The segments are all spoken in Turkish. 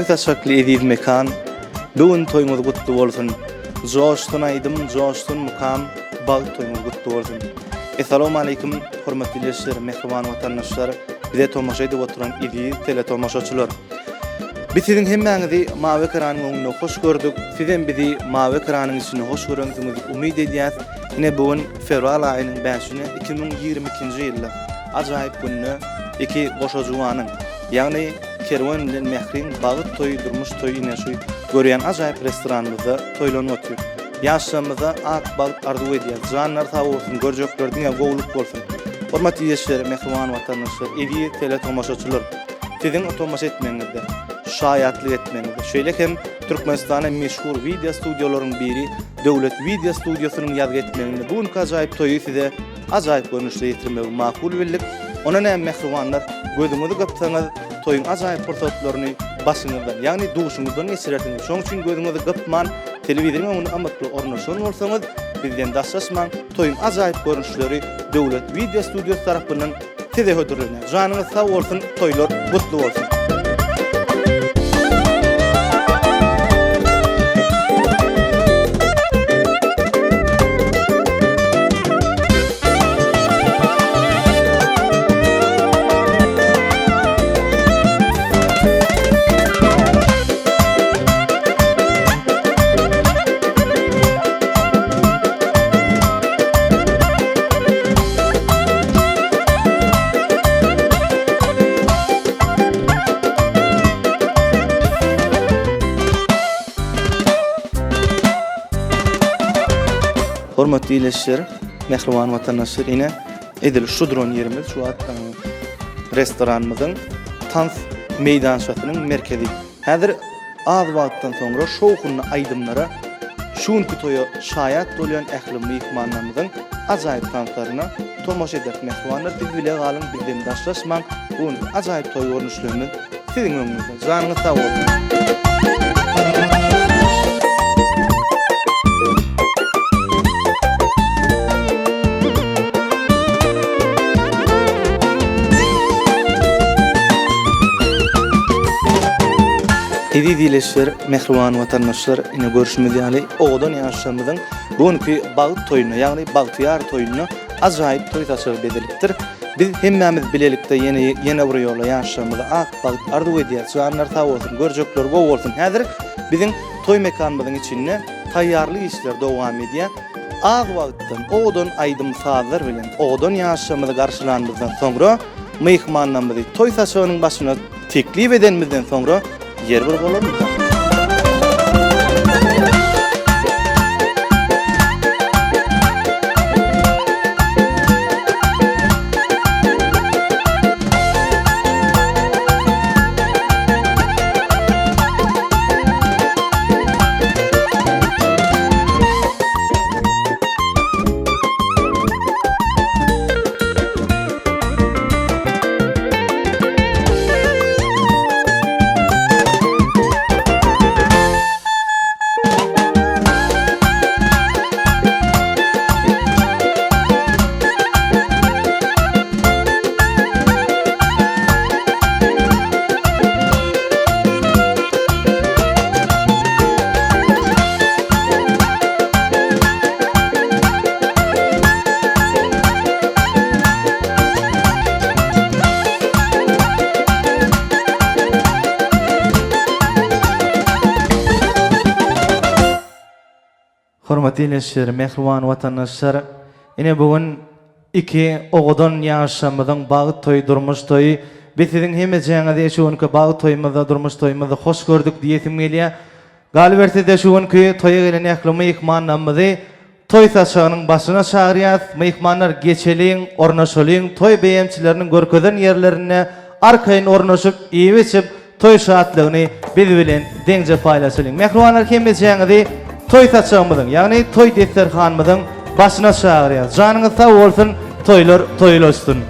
taşaklı ediz mekan, bugün toyumuz kutlu bolsun. Joştun aydım, joştun mukam, bag toyumuz kutlu bolsun. Assalamu alaykum, hormatly ýeşler, mehriban watandaşlar, bize tomaşa edip oturan idi tele tomaşaçylar. Biz sizin hemmäňizi mawy ekranyň öňünde hoş gördük. Sizem bizi mawy ekranyň içine hoş görýänsiňizi umyd edýäs. Ine bugün fevral aýynyň 5-ine 2022-nji ýylla ajaýyp günne iki goşa jowanyň, ýagny kerwan bilen mehrin bagyt toý durmuş toý ine şu görýän ajaýyp restoranymyzda toýlanyp otur. Ýaşamyzda ak bagyt arzu edýär. Janlar sag bolsun, görjeklerdiň gowlup bolsun. Hormatly ýeşler, mehriban watandaşlar, edi tele tomaşaçylar. Sizin tomaşa etmeňizde, şaýatlyk etmeňizde, şeýlekem Türkmenistana meşhur video studiolarynyň biri Döwlet Video Studiosynyň ýazgy etmeňinde bugün ajaýyp toýy size ajaýyp görnüşde ýetirmek makul bildik. Ona näme mehribanlar, gözüňizi gapsaňyz toýuň ajaýyp pursatlaryny başyňyzdan, ýagny duşuňyzdan geçiretiniz. Şoň üçin gözüňizi gapman, telewizoriň öňünde amatly ornaşan bolsaňyz, bizden daşlaşman toýuň ajaýyp görnüşleri Döwlet Video Studiosy tarapyndan size hödürlenýär. Janyňyz sag bolsun, toýlar gutly bolsun. Hormatly ýeşler, mehriban watandaşlar, ine edil şudron ýerimiz şu restoranymyzyň tans meýdanşasynyň merkezi. Häzir az wagtdan soňra şowkunly aýdymlara şuňky toýa şaýat bolýan ähli mehmanlarymyzyň ajaýyp tanslaryna tomaşa edip mehmanlar biz bile galym bizden daşlaşman bu ajaýyp toý görnüşlerini siziň öňünizde. Janyňyz sag bolsun. Edi dileşler, mehriban watandaşlar, ine görüşmedi ýaly oğdan ýaşamyzyň bugünkü bagyt toýuny, ýagny bagtyar toýuny ajaýyp toý taşyr bedelipdir. Biz hemmämiz bilelikde ýene bir ýola ýaşamyzda ak bagyt arzu edýär. Janlar sag bolsun, görjekler gowy bolsun. Häzir biziň toý mekanymyzyň içinde taýýarlyk işler dowam edýär. Az wagtdan oğdan aýdym sazlar bilen oğdan ýaşamyzy garşylandykdan soňra mehmanlarymyzy toý taşynyň başyna teklip edenimizden soňra yer bir bolamyk. Hormatly ýeşler, mehriban watandaşlar, ine bugün iki oğdan ýaşamyzyň bagyt toý durmuş toý, biz siziň hemmeňizi şu günkü bagyt toýumyzda durmuş toýumyzda hoş gördük diýesim gelýär. Galbertde şu günkü toýa gelen ähli mehmanlarymyzy toý taşynyň başyna çagyrýar. Mehmanlar geçeliň, ornaşalyň, toý beýemçileriniň görkezen ýerlerine arkaýyn ornaşyp, iýip toý şatlygyny biz bilen deňje paýlaşalyň. Mehribanlar hemmeňizi toý taşymyzyň, ýagny toý desterhanymyzyň başyna çagyrýar. Janyňyz sag bolsun, toýlar toýlaşsyn.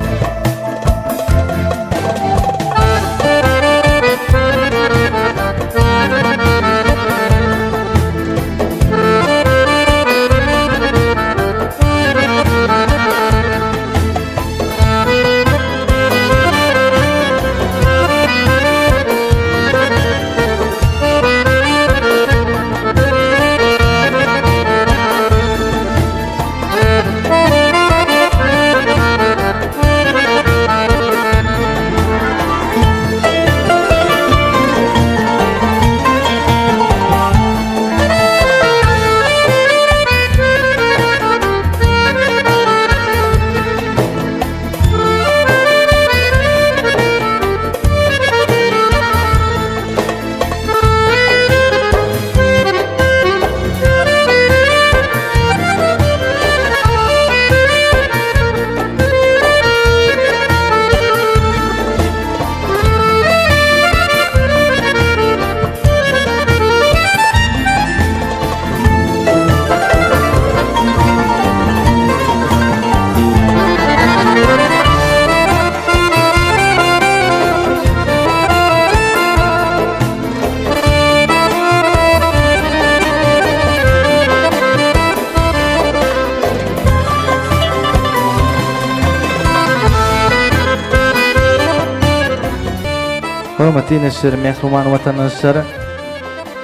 Hürmetli neşir, mehruman vatandaşlar,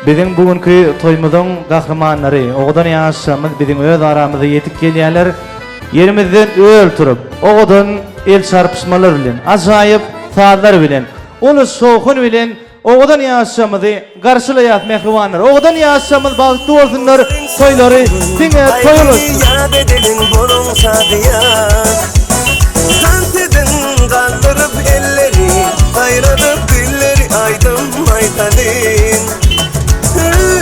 bizim bugünkü toymuzun kahramanları, oğudan yaşamız, bizim öz aramıza yetip gelýärler, yerimizden öldürüp, oğudan el çarpışmalar bilen, acayip saatler bilen, onu soğukun bilen, oğudan yaşamızı karşılayat mehrumanlar, oğudan yaşamız bağıttı olsunlar, toyları, dine toyulur. Yad edelim bunun sadıya. Kantedin kaldırıp elleri, ayradıp dilleri aydım aytadin.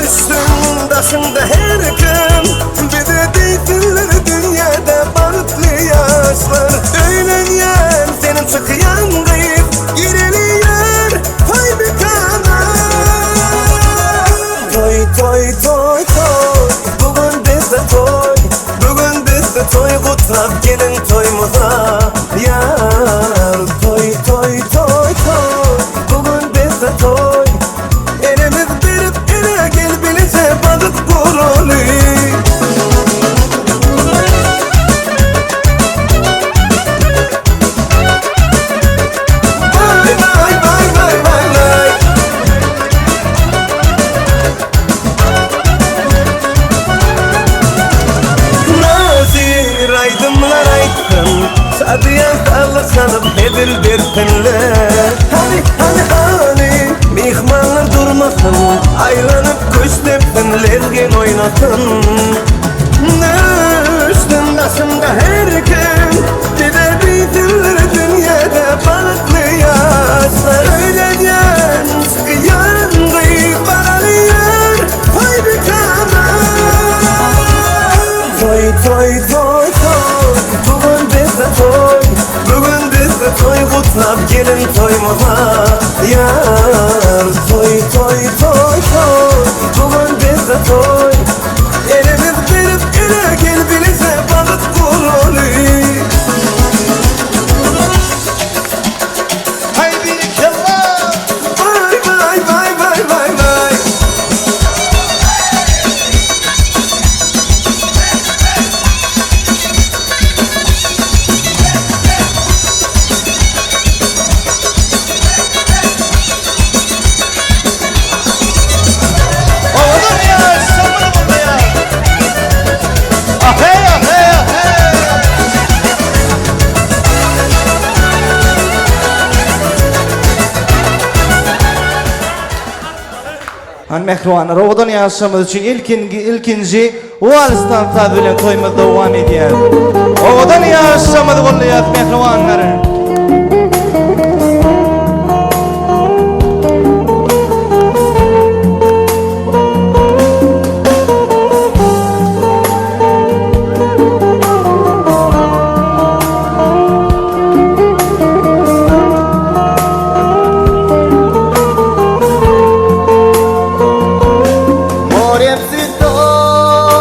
Üstün başında her gün, bir de değilsinler dünyada barutlu yaşlar. Öğlenyen senin çıkıyan kayıp, gireliyor pay bir kana. Toy toy toy toy, bugün bizde toy, bugün bizde toy, kutlap gelin toymuza. Yar toy toy toy toy, bugün bizde toy, elimiz verip ele gel bilece balık kurulu. Vay vay vay vay vay vay. Nazir aydımlar aytın, sadıya sağlık sanıp edil dertinler. Hani mihmanlar durmasın, aylanıp köşlep senlergen oynasın. Üstün başında her gün, gider bildirler dünyada balıklı yaşlar. Öğlenyen sıkıyan kıyıp aralıyor, pay bir kana. Toy toy toy toy, bugün bizde toy, bugün bizde toy, kutlap gelin toymuza. Yar toy toy toy toy, bugün bizde toy, elimiz verip ele gel bilece balık kurulu. Haydi kellah! Vay vay vay vay vay vay. Oğudan yaşamız burada ya! Ahey ahey ahey! Han mehruanlar, oğudan yaşamız için ilkinci Wallstan bilen toymuz devam edýär. Oğudan yaşamız bolýar mehruanlar. Море цветов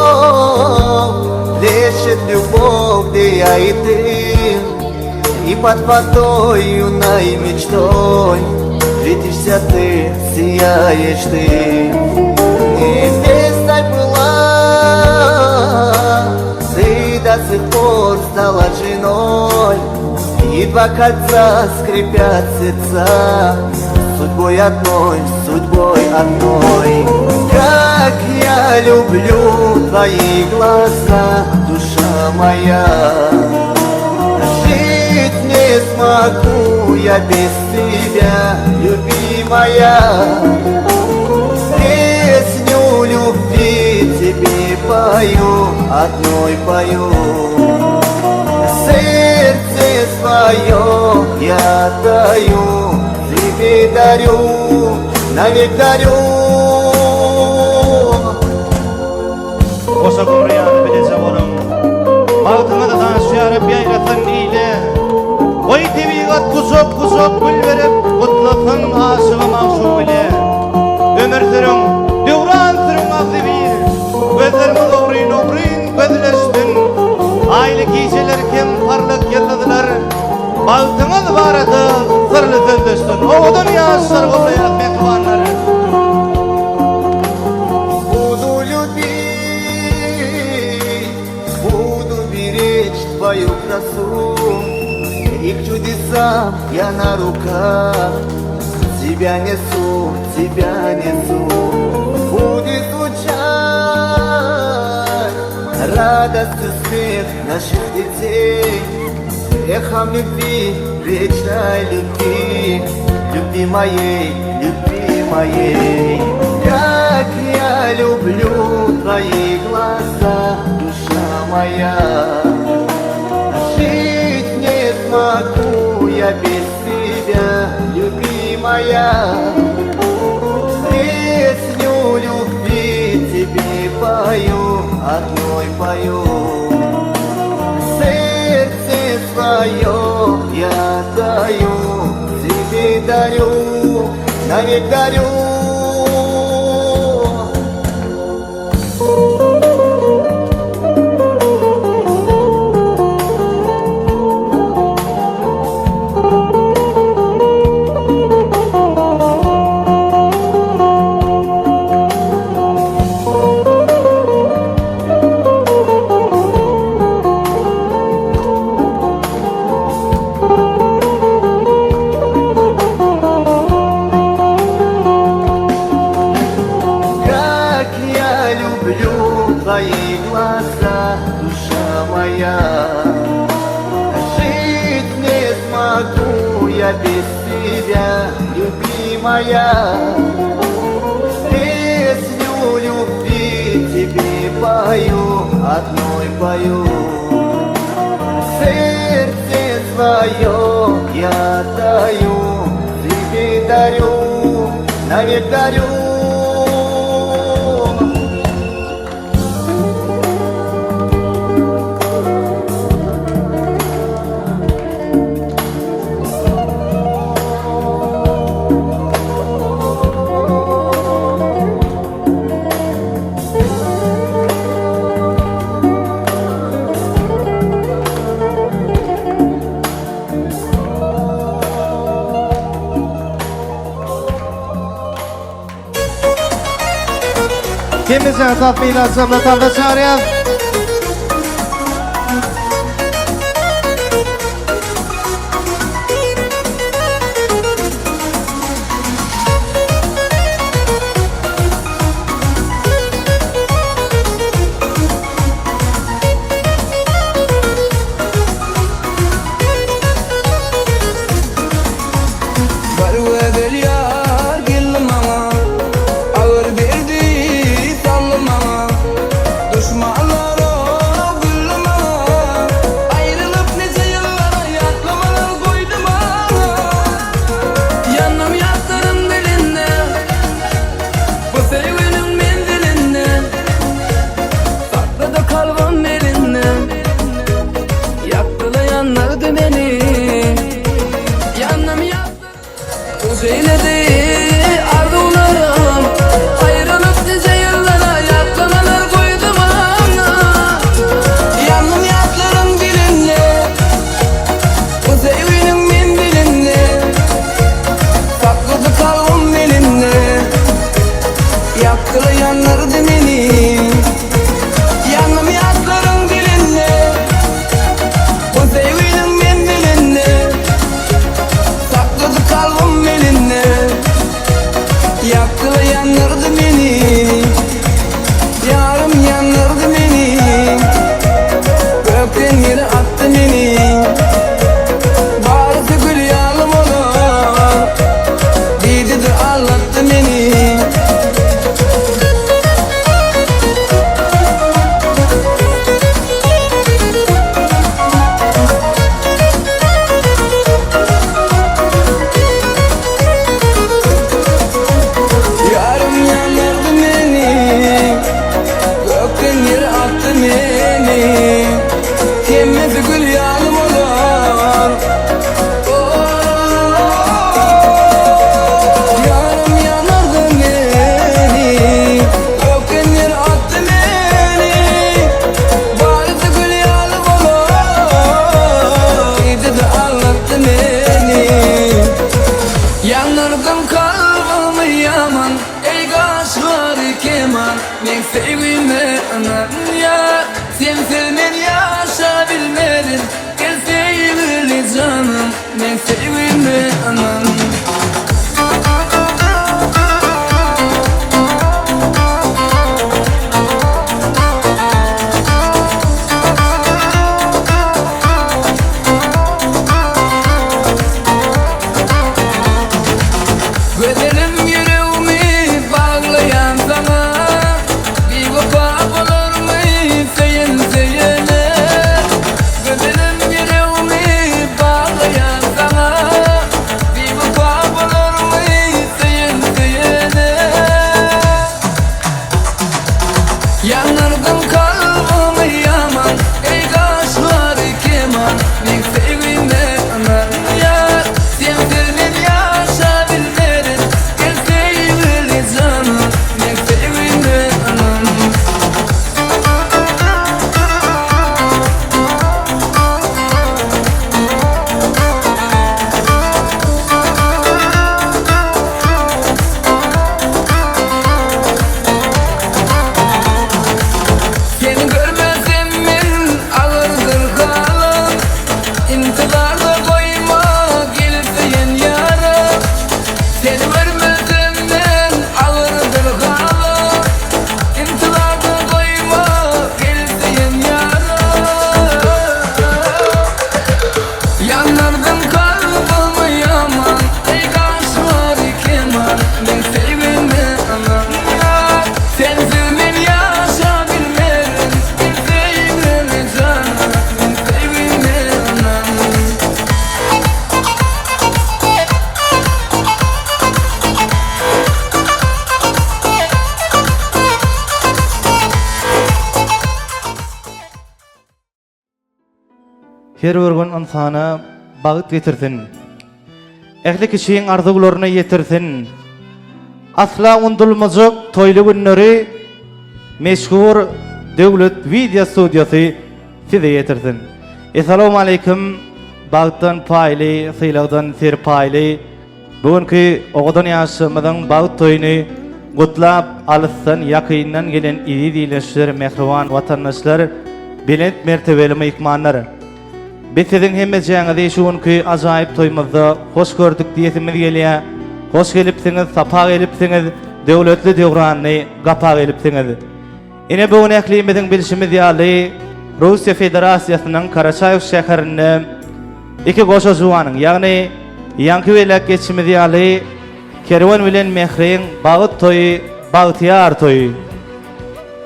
плещет любовь, где я и ты. И под водой юной мечтой светишься ты, сияешь ты. Невестой была, ты до сих пор стала женой. И два кольца скрипят сердца, судьбой одной, судьбой одной. Как я люблю твои глаза, душа моя. Жить не смогу я без тебя, любимая. Песню любви тебе пою, одной пою. Сердце свое я даю, тебе дарю, навек дарю. Osa kumriyan bilece olum, bağıtını da taşıyarıp yaylasın ile. Oy tebigat kuzop kuzop gül verip, kutlasın aşığım aşığı ile. Ömür sürün, devran sürün ağzı bir, gözlerimiz oğrin oğrin gözleştin. Aylı giyceler kim parlak yıldızlar, bağıtınız barıdı sırlı sözleştin. Oğudun yaşlar oluyat mehruanlar. Буду любить, буду беречь твою красу. И к чудесам я на руках тебя несу, тебя несу. Будет звучать радостный смех наших детей, эхом любви, вечной любви, любви моей, любви моей. Как я люблю твои глаза, душа моя. Жить не смогу я без тебя, любимая. Песню любви тебе пою, одной пою. Сердце свое я даю, тебе дарю, навек дарю. Твои глаза, душа моя. Жить не смогу я без тебя, любимая. Песню любви тебе пою, одной пою. Сердце свое я даю, тебе дарю, навек дарю. Kimizden tatmıyla sımlatan ve çağıran Zeynedi arzularım, ayrılıp nice yıllara yaklamalar koydum ana. Yanım yatlarım dilinle, bu sevgilim min dilinle. Sakladı kalbim elimde, yaktılar yanlardı beni. Yanım yatlarım dilinle, bu sevgilim min dilinle. Sakladı kalbim elimde, yaktılar yanlardı beni. Yarım yanlardı beni, gökten yere attı beni. Bağrısı gül yağlım olur, dedi de ağlattı beni. Yarım yanlardı beni, gökten yere attı beni. Temiz gül yağlım olur. Yarım yanardı beni, gökten yere attı beni. Bağrısı gül yağlım olur, dedi de ağlattı beni. Yanırdım kalbimi yaman, ey kaşları keman. Ben sevgime anan ya, sen sevmen yaşa bilmedin. Gel sevgili canım, ben sevgime anan. her bir gün insana bagyt getirsin. Ehli kişiň arzularyna ýetirsin. Asla undulmazak toyly günleri meşhur döwlet video studiosy size ýetirsin. Assalamu alaykum. Bagtdan paýly, syladan ser paýly. Bugünkü ogadan ýaşamyň bagyt toýuny gutlap alyssan ýakyndan gelen iri diýleşler mehriban watandaşlar, bilet mertebeli mehmanlar. Biz sizin hemmeçeňizi şuňky ajaýyp toýmazda hoş gördük diýesimiz gelýär. Hoş gelipsiňiz, sapa gelipsiňiz, döwletli döwrany gapa gelipsiňiz. Ine bu näklimiziň bilişimiz ýaly Russiýa Federasiýasynyň Karaçaýew şäherinde iki goşa juwanyň, ýagny ýanky welek geçimiz ýaly kerwan bilen mehriň bagyt toýy, bagtyar toýy.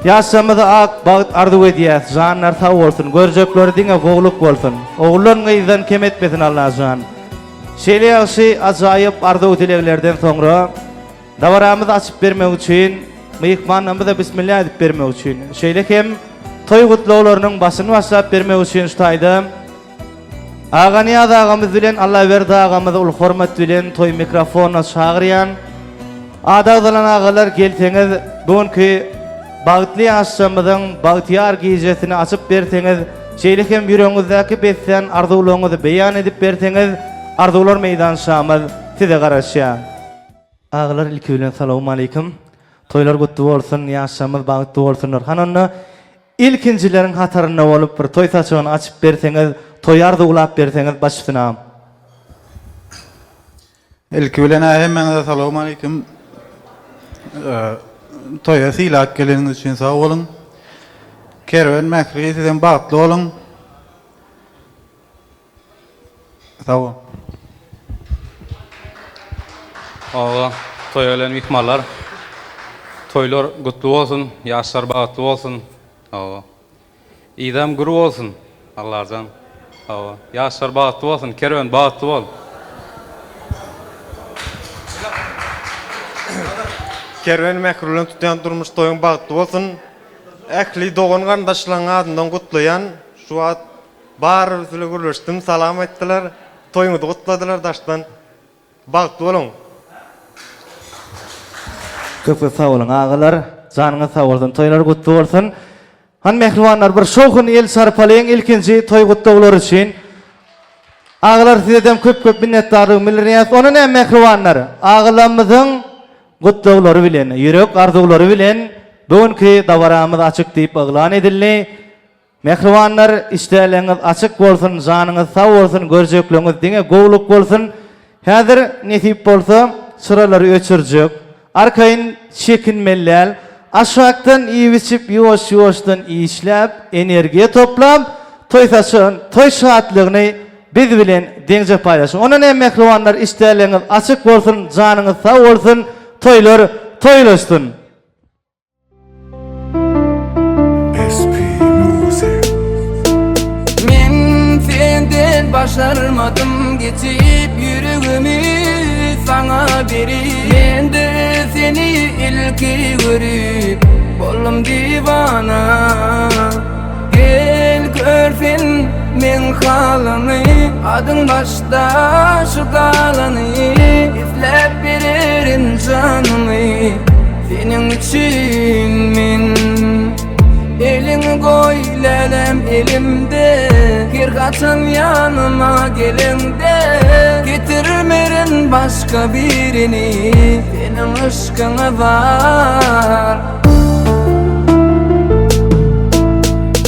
Ýaşamyda ak bagyt arzu edýär, janlar sag bolsun, görjekleri diňe gogluk bolsun. Oğullarına izden kem etmesin Allah jan. Şeýle ýaşy ajaýyp arzu dileglerden soňra dawaramyzy açyp bermek üçin, mehmanlarymyza bismillah edip bermek üçin, şeýle hem toy gutlawlarynyň başyny başlap bermek üçin şutaýdym. Aganiyaz agamyz bilen Allah berdi agamyzy ul hormat bilen toy mikrofona çagyrýan. Adagdalan agalar gelseňiz, bugünkü bagtly ýaşamyzyň bagtyar gijesini açyp berseňiz, şeýle hem ýüregiňizdäki beslen arzularyňyzy beýan edip berseňiz, arzular meýdan şamyl size garaşýar. Agalar ilki bilen salamu alaykum. Toylar gutly bolsun, ýaşamyz bagtly bolsun. Hananna ilkinjileriň hataryna bolup bir toy saçygyny açyp berseňiz, toy arzulap berseňiz başlynam. Ilki bilen hemmeňize salamu alaykum. Toya silak geleniňiz üçin sag bolun. Kerwen mähri sizden bagtly bolun. Sag bolun. Allah, toy ölen mihmanlar. Toylar gutly bolsun, ýaşlar bagtly bolsun. Allah. İdam guru bolsun. Allah'tan. Allah. Ýaşlar bagtly bolsun, kerwen bagtly bol. Kerwen mehrulan tutýan durmuş toyun bagtly bolsun. Ähli dogan gardaşlaryň adyndan gutlaýan şu wagt barybızly görüşdim, salam etdiler. Toyuňyzy gutladylar daşdan. Bagtly bolun. Köp sag bolun agalar, janyňyz sag bolsun, toylar gutly bolsun. Han mehribanlar bir şoğun el sarpalayın ilkinci toy gutlawlary üçin. Agalar sizden köp minnetdarlyk bildirýär. Onun hem mehribanlar, agalarymyzyň gutlawlary bilen, ýürek arzulary bilen bugünkü dawaramyz açyk diýip eglan edildi. Mehribanlar işdäleňiz açyk bolsun, janyňyz sag bolsun, görjekleriniz diňe gogluk bolsun. Häzir nesip bolsa sıralary öçürjek. Arkaýyn çekinmeler. Aşaktan iyi biçip yoş-yoşdan işläp, energiýa toplap, toy saçyn, toy şatlygyny biz bilen deňje paýlaşyň. Onuň hem mehribanlar işdäleňiz açyk bolsun, janyňyz sag bolsun, toylar toýlaşsyn. Men senden başarmadım, geçip yüreğimi sana berip. Men de seni ilki görüp boldum divana. Gel görsen men halany, adyň başda şu galany. İzläp bererin janymy, senin üçin men. Elini koy lelem elimde, her kaçan yanıma gelende. Getirmerin başka birini, senin aşkına var.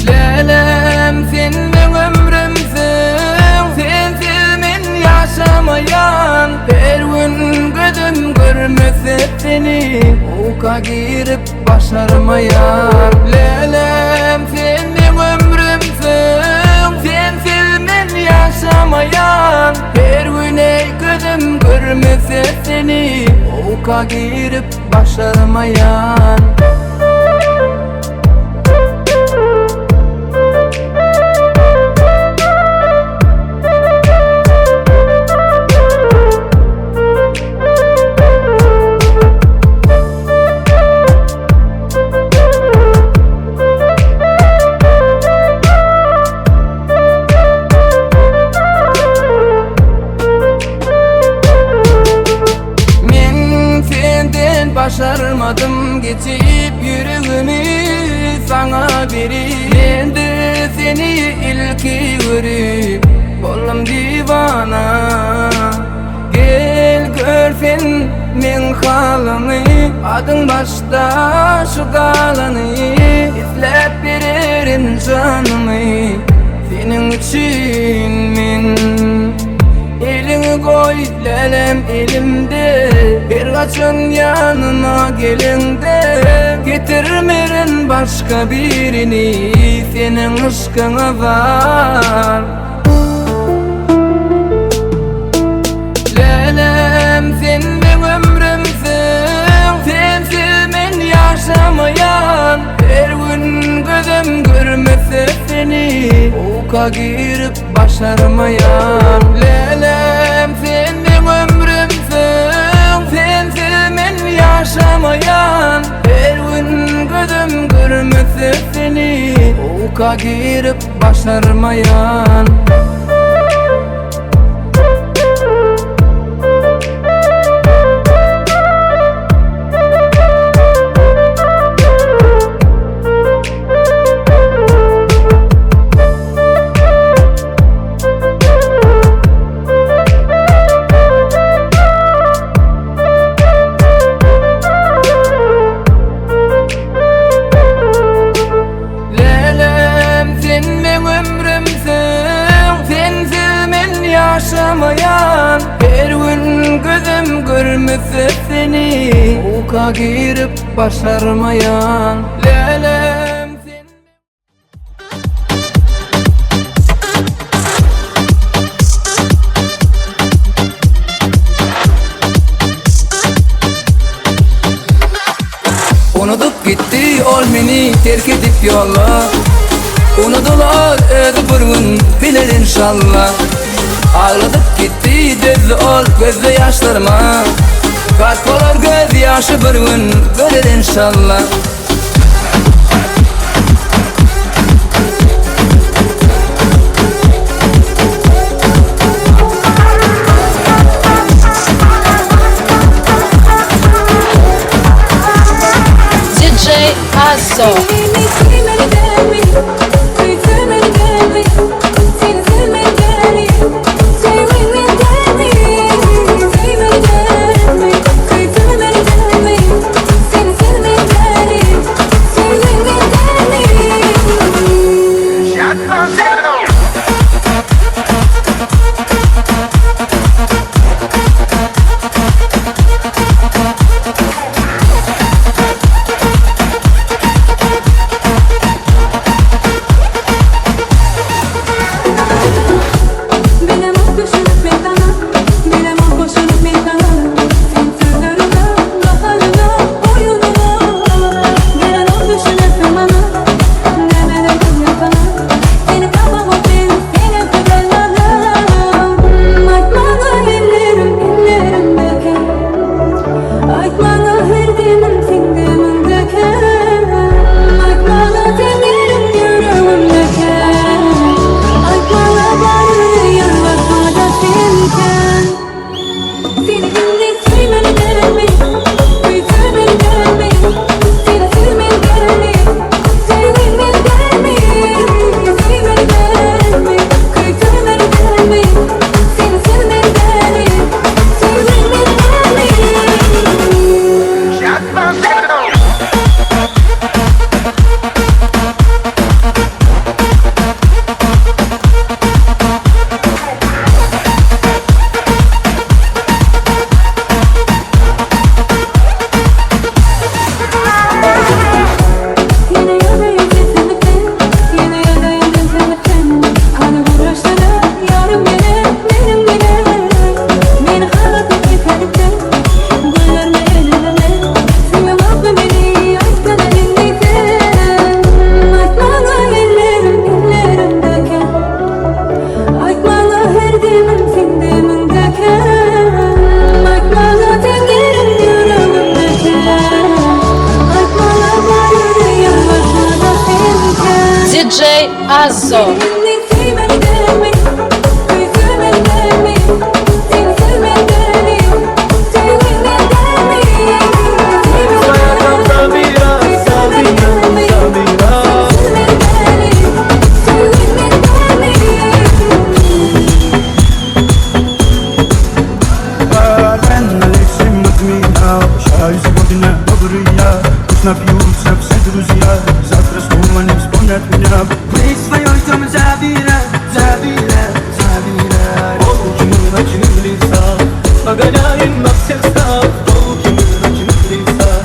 Lelem sen men ömrümsün, sensiz men yaşamayan. Her gün gözüm görmese seni, uka girip başarmayan. Lelem sen men ömrümsün, sensiz men yaşamayan. Her gün gözüm görmese seni, uka girip başarmayan. deyip yüreğimi sana verip ben de seni ilki görüp oldum divana. Gel görsen men halını, adın başta şu dalını izlep vererim canımı senin için men. Elini koy lelem elimde, bir kaçın yanına gelinde getirmerin başka birini, senin aşkına var. Lelem sen benim ömrümsün, sensiz men yaşamayan, her gün gözüm görmese seni uka girip başarmayan. Lelem sen benim ömrümsün, sensiz men yaşamayan, her gün gözüm görmese seni uka girip başarmayan. Yaşamayan, her gün gözüm görmese seni uka girip başarmayan. Lelem sen... Unutup gitti ol meni terk edip yolla, unutular ödü bir gün bilir inşallah. Ağladık gitti düz ol gözde yaşlarıma, kalp olur göz yaşı bir gün görür inşallah. DJ Azzo. DJ Azzo. друзья. Завтра снова не вспомнят меня. Мы своей там забирай. Полки мрачных лицах, погоняем на всех стах. Полки мрачных лицах.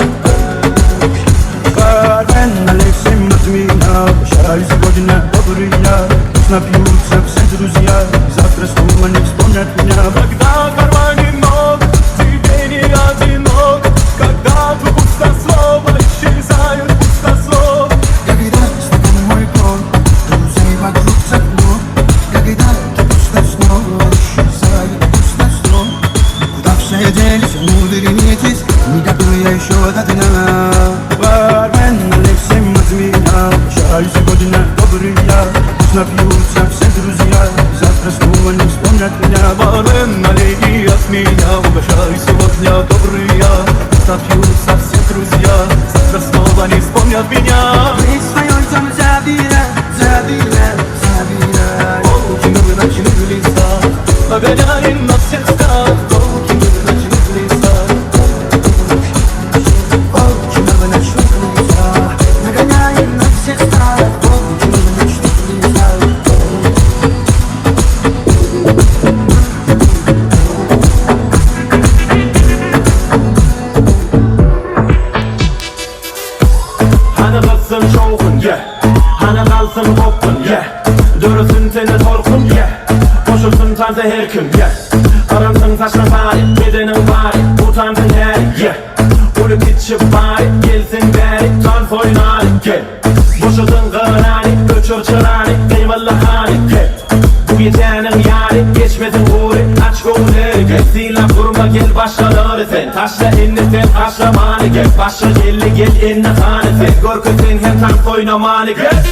Кармен Алексей Матвина, прощаюсь сегодня добрый я. Пусть напьются все друзья, завтра снова не вспомнят меня. Когда в кармане много, тебе не одинок. Когда твой пустослов исчезают пустослов. Когда с тобой мой плод, друзей вокруг цепно. Когда ты пустослов исчезают пустослов. Куда все делись, ну вернитесь, никакой я еще до дна. Бармен Алексей Матвина, прощаюсь сегодня добрый я. Пусть напьются все друзья, завтра снова не вспомнят меня. Бармен налей от меня, угощай сегодня добрый я. Пусть напьются все друзья, завтра снова не вспомнят меня. Мы своей там забирай. Полки мы в ночных лесах, погоняем на всех стах. Полки мы в ночных лесах. Полки мы в ночных лесах, нагоняем на всех стах. Полки мы в ночных лесах. Hana kalsın şovun, yeah. Hana kalsın kopun, yeah. Dörüsün seni torkun, yeah. Koşursun taze her gün, yeah. Aransın saçma bari, bedenin bari. Utandın her, yeah. Ulup içip bari, gelsin beri. Dans oynari, yeah. Boşudun kırani, göçür çırani. Kıymalı hani, yeah. Bu gecenin yari, geçmedin uğri. Aç gönülleri, gel silah kurma, gel başlaları sen. Taşla inni sen, taşla mani, gel. Başla gelli, gel inni hani sen. Gör ki sen hem tank oynamanı, gel.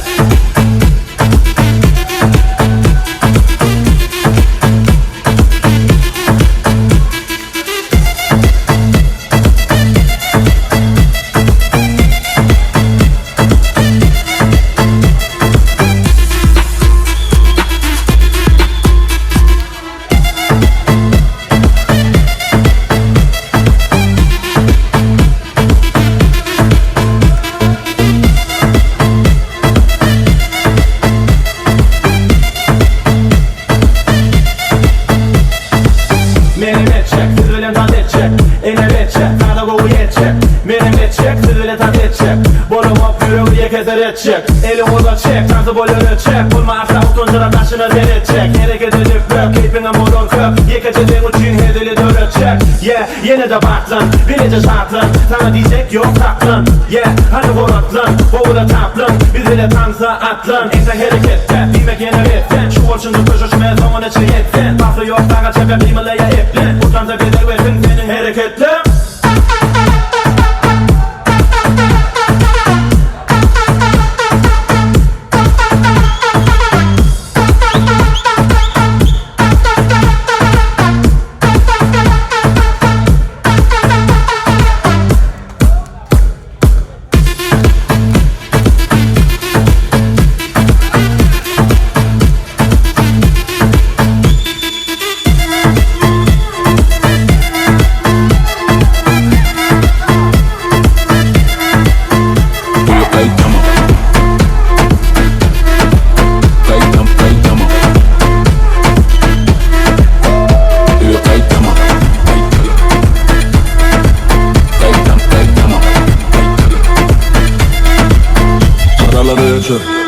Edecek, eli olacak, tarzı boyu ölçek. Olmazsa utuncular taşını derecek. Hareket edip bök, keyfine morun kök. Yekeceğin için hedeli dönecek. Yeah, yine de baktın, birinci şartın. Sana diyecek yok tatlın. Yeah, hadi vuratlın, boğula tatlın. Bizi de tansa atlın. Ensen harekette, bilmek yine bittin. Şu olçundu köşüşme zaman için yettin. Bahri yok, dağa çepe bilmeleye iptin. Utanca bedel versin senin hareketlin.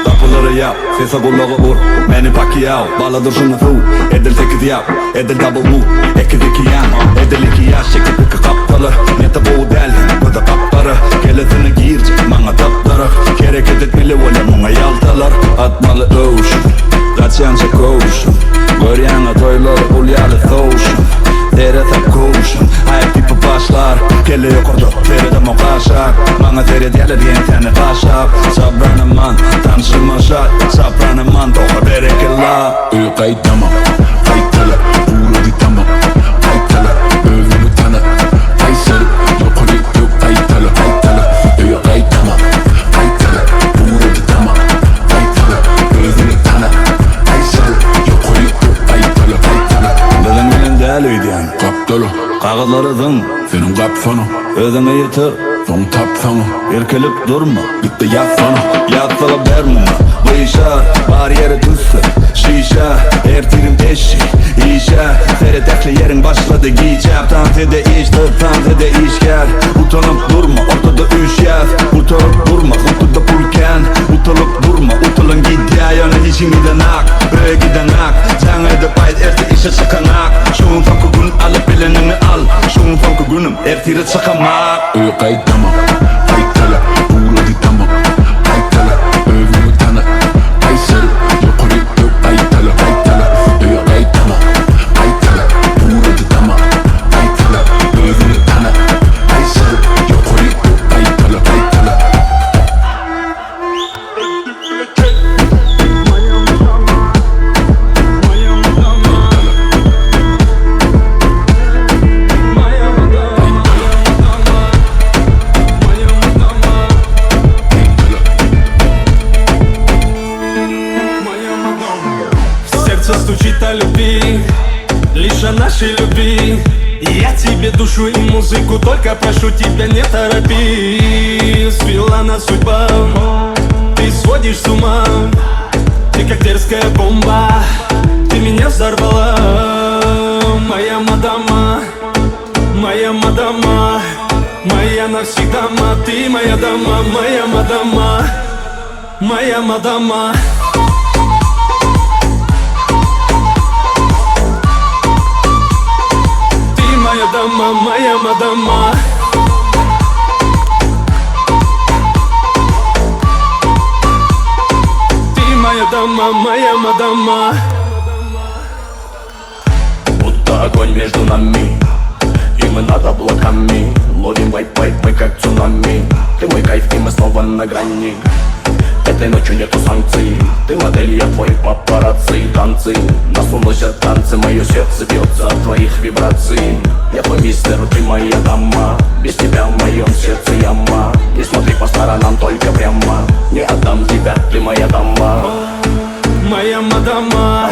Kapıları yap, sese kulağı vur. Beni Pacquiao, baladır şunu su. Edil 8 yap, edil double move. 2'deki yan, edil 2 yaş. Çekip 2 kaptalı, nete boğu del. Bu da kaptarı, kelesini giyir. Bana taptarı, hareket etmeli öyle muna yaltalar. Atmalı ocean, kaçyanca koşun. Göryan'a toyları ulyalı soğuşun. Teresa koşun, hayat tipi başlar. Kelle yukarıda, terede mokaşar. Bana terediyeler diyen seni kaşar. Sabranı man, tanışılma şart. Sabranı man, toka berekella. Kayıtlama, kayıtala, vuru ditama. Kayıtala, övünü tanı. Kaysarı, yukarı yok kayıtala. Kayıtala, kayıtlama, kayıtala, vuru ditama. Kayıtala, övünü tanı. Kaysarı, yukarı yok kayıtala. Kayıtala. Dedim benim değerli videon. Kaptalı, Kağıtları zın, senin kapsana. özünü yitir. Son tap sana Erkelip durma, bitti yatsana Yatsala bermuna, bıyışa Bar yeri tüssü, şişe Ertirim eşi, işe Seret ekli yerin başladı giyeceğim Tantede iş, tantede iş gel Utanıp durma, ortada üç yaz Utanıp durma, kutuda pulken Utanıp durma, utalın gidiyor Yani işin giden ak, böyle giden ak Can edip ait erti işe çıkan ak Şunun fakı gün alıp bilenini al Şunun fakı günüm ertiri çıkamak Kaytama, kaytala, uğradı tamam Kaytala, övümü tanı Kaysarı, yukarı yok kaytala Kaytala, kaytama, kaytala, uğradı tamam Kaytala, övümü tanı Kaysarı, yukarı yok kaytala Kaytala Сердце стучит о любви, лишь о нашей любви. Я тебе душу и музыку, только прошу тебя не торопи. Свела нас судьба, ты сводишь с ума. Ты как дерзкая бомба, ты меня взорвала. Моя мадама, моя мадама, моя навсегда, ты моя дама, моя мадама, моя мадама. Моя дама, моя мадама. Ты моя дама, моя мадама. Будто огонь между нами, и мы над облаками. Ловим вайп-вайп, мы как цунами. Ты мой кайф, и мы снова на грани. Этой ночью нету санкций. Ты модель, я твой папарацци. Танцы, нас уносят танцы. Мое сердце бьется от твоих вибраций. Я твой мистер, ты моя дама. Без тебя в моем сердце яма. Не смотри по сторонам, только прямо. Не отдам тебя, ты моя дама. Моя мадама,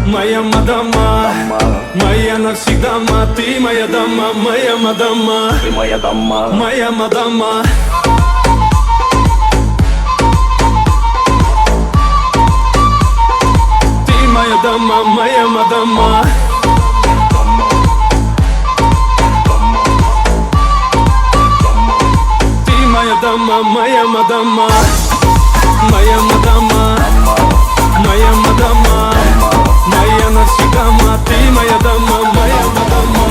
моя мадама, моя навсегда, ты моя дама, моя мадама. Ты моя дама, моя мадама. Моя дама, моя мадама. Ты моя дама, моя мадама. Моя мадама, моя мадама, моя навсегда, ты моя дама, моя мадама.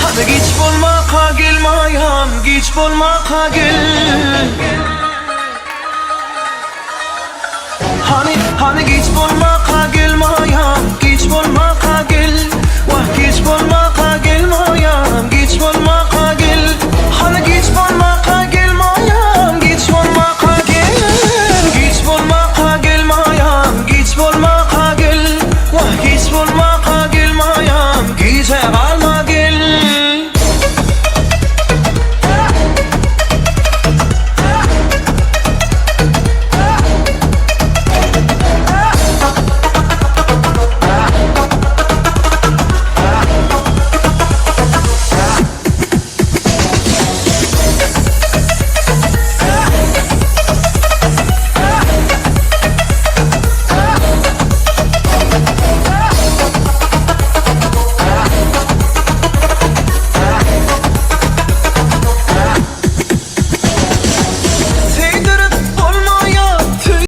Hadi geç bulmaka gelmayan, geç bulmaka gel. Hani geç bulmaka